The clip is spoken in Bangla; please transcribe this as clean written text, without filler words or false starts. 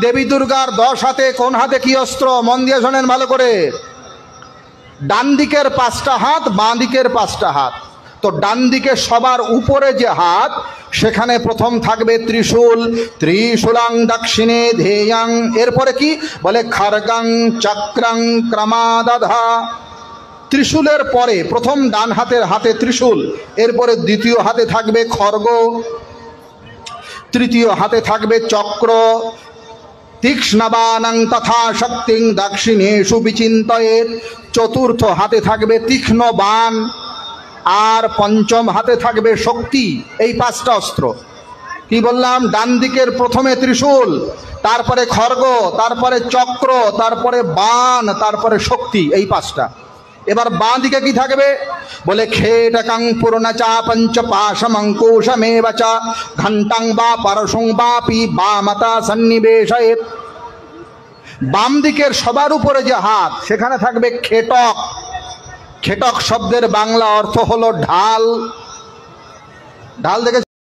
দেবী দুর্গার 10 হাতে, কোন হাতে কি অস্ত্র মন দিয়ে শোনেন ভালো করে। ডান দিকের 5টা হাত, বাঁ দিকের 5টা হাত। তো ডান দিকে সবার উপরে যে হাত, সেখানে প্রথম থাকবে ত্রিশূল, ত্রিশূলাং দক্ষিণে ধেয়াং। এরপরে কি বলে? খড়গং চক্রং ক্রমাদধা। ত্রিশূলের পরে প্রথম ডান হাতের হাতে ত্রিশূল, এরপরে দ্বিতীয় হাতে থাকবে খড়গ, তৃতীয় হাতে থাকবে চক্র। তীক্ষ্ণবাণং তথা শক্তিং দক্ষিণেষু বিচিন্তয়েৎ। চতুর্থ হাতে থাকবে তীক্ষ্ণ বাণ, আর পঞ্চম হাতে থাকবে শক্তি। এই 5টা অস্ত্র। কি বললাম? ডান দিকের প্রথমে ত্রিশূল, তারপরে খড়গ, তারপরে চক্র, তারপরে বাণ, তারপরে শক্তি। এই 5টা। এবার বাঁ দিকে কি থাকবে? বলে খেটকং পূর্ণচা পঞ্চপাশমঙ্কুশমেব চ ঘণ্টাং বা পরশুং বাপি বামতা সন্নিবেশয়েৎ। বাম দিকের সবার উপরে যে হাত, সেখানে থাকবে খেটক। খেটক শব্দের বাংলা অর্থ হলো ঢাল। ঢাল দেখে